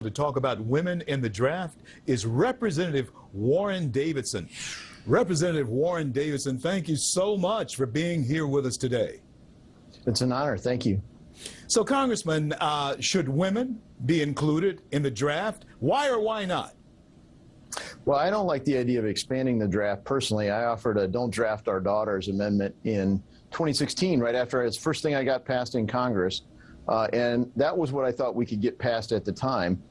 To talk about women in the draft is Representative Warren Davidson. Representative Warren Davidson, thank you so much for being here with us today. It's an honor. Thank you. So, Congressman, should women be included in the draft? Why or why not? Well, I don't like the idea of expanding the draft personally. I offered a Don't Draft Our Daughters amendment in 2016, right after it's the first thing I got passed in Congress. And that was what I thought we could get passed at the time.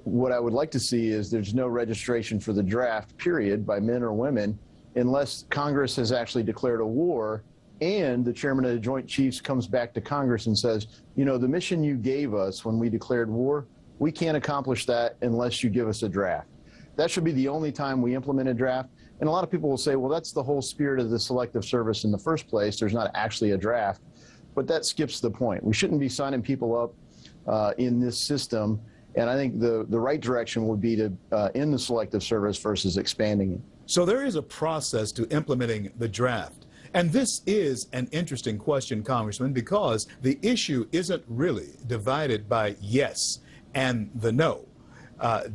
What I would like to see is there's no registration for the draft, period, by men or women, unless Congress has actually declared a war and the chairman of the Joint Chiefs comes back to Congress and says, you know, the mission you gave us when we declared war, we can't accomplish that unless you give us a draft. That should be the only time we implement a draft. And a lot of people will say, well, that's the whole spirit of the Selective Service in the first place. There's not actually a draft. But that skips the point. We shouldn't be signing people up in this system. And I think the right direction would be to end the Selective Service versus expanding it. So there is a process to implementing the draft. And this is an interesting question, Congressman, because the issue isn't really divided by yes and the no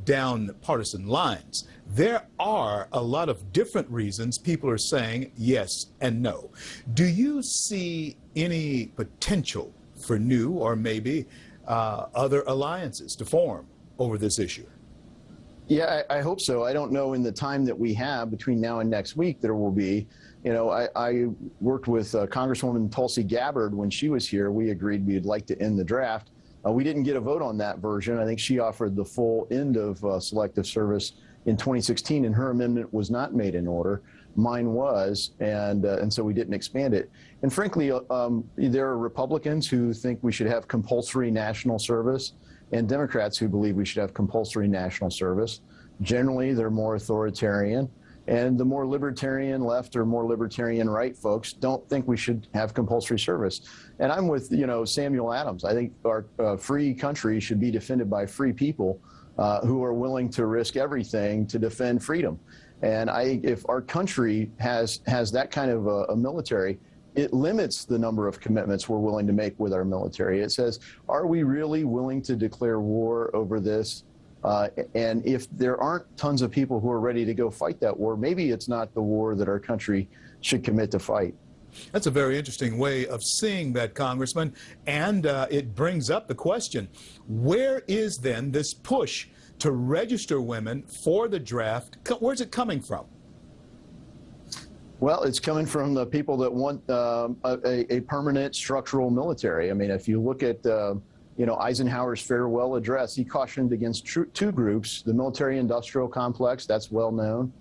down partisan lines. There are a lot of different reasons people are saying yes and no. Do you see any potential for new or maybe other alliances to form over this issue? Yeah, I hope so. I don't know in the time that we have between now and next week there will be. You know, I worked with Congresswoman Tulsi Gabbard when she was here. We agreed we'd like to end the draft. We didn't get a vote on that version. I think she offered the full end of Selective Service in 2016, and her amendment was not made in order. Mine was, and so we didn't expand it. And frankly, there are Republicans who think we should have compulsory national service, and Democrats who believe we should have compulsory national service. Generally, they're more authoritarian, and the more libertarian left or more libertarian right folks don't think we should have compulsory service. And I'm with, you know, Samuel Adams. I think our free country should be defended by free people who are willing to risk everything to defend freedom. And if our country has that kind of a military, it limits the number of commitments we're willing to make with our military. It says, are we really willing to declare war over this? And if there aren't tons of people who are ready to go fight that war, maybe it's not the war that our country should commit to fight. That's a very interesting way of seeing that, Congressman. And it brings up the question, where is then this push to register women for the draft? Where's it coming from? Well, it's coming from the people that want a permanent structural military. I mean, if you look at you know, Eisenhower's farewell address, he cautioned against two groups: the military-industrial complex, that's well known,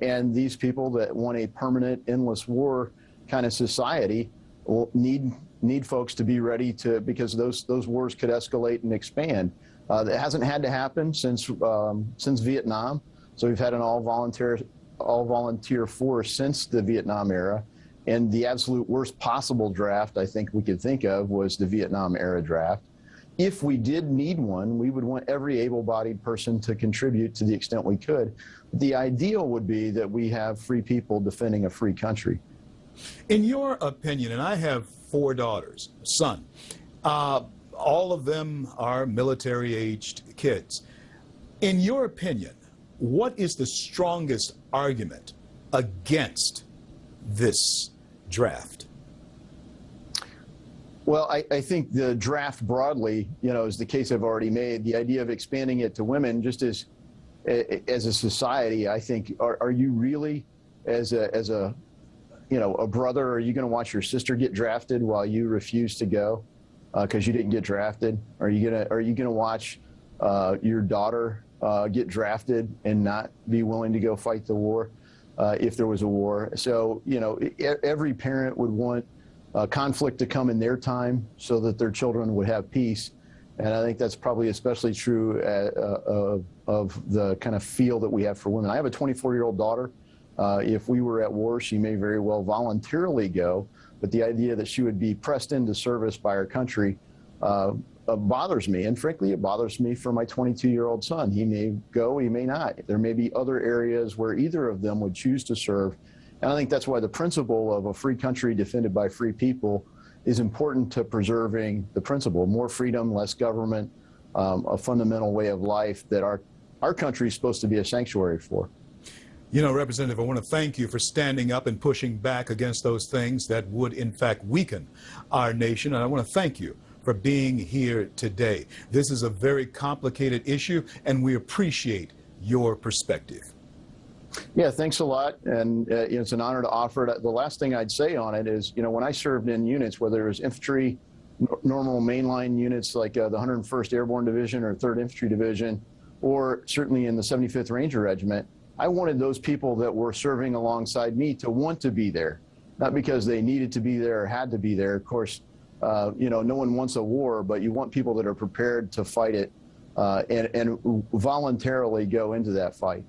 and these people that want a permanent, endless war kind of society will need folks to be ready to, because those wars could escalate and expand. That hasn't had to happen since Vietnam. So we've had an all-volunteer force since the Vietnam era. And the absolute worst possible draft I think we could think of was the Vietnam era draft. If we did need one, we would want every able-bodied person to contribute to the extent we could. The ideal would be that we have free people defending a free country. In your opinion, and I have 4 daughters, a son, all of them are military-aged kids. In your opinion, what is the strongest argument against this draft? Well, I think the draft broadly, you know, is the case I've already made. The idea of expanding it to women, just as a society, I think, are you really, as a you know, a brother, are you going to watch your sister get drafted while you refuse to go because you didn't get drafted? Are you gonna watch your daughter get drafted and not be willing to go fight the war if there was a war? So, you know, every parent would want conflict to come in their time so that their children would have peace. And I think that's probably especially true of the kind of feel that we have for women. I have a 24-year-old daughter. If we were at war, she may very well voluntarily go, but the idea that she would be pressed into service by our country bothers me. And frankly, it bothers me for my 22-year-old son. He may go, he may not. There may be other areas where either of them would choose to serve. And I think that's why the principle of a free country defended by free people is important to preserving the principle. More freedom, less government, a fundamental way of life that our country is supposed to be a sanctuary for. You know, Representative, I want to thank you for standing up and pushing back against those things that would, in fact, weaken our nation. And I want to thank you for being here today. This is a very complicated issue, and we appreciate your perspective. Yeah, thanks a lot. And it's an honor to offer it. The last thing I'd say on it is, when I served in units, whether it was infantry, normal mainline units like the 101st Airborne Division or 3rd Infantry Division, or certainly in the 75th Ranger Regiment, I wanted those people that were serving alongside me to want to be there, not because they needed to be there or had to be there. Of course, no one wants a war, but you want people that are prepared to fight it and voluntarily go into that fight.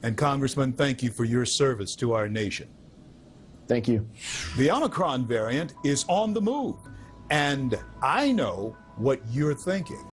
And Congressman, thank you for your service to our nation. Thank you. The Omicron variant is on the move, and I know what you're thinking.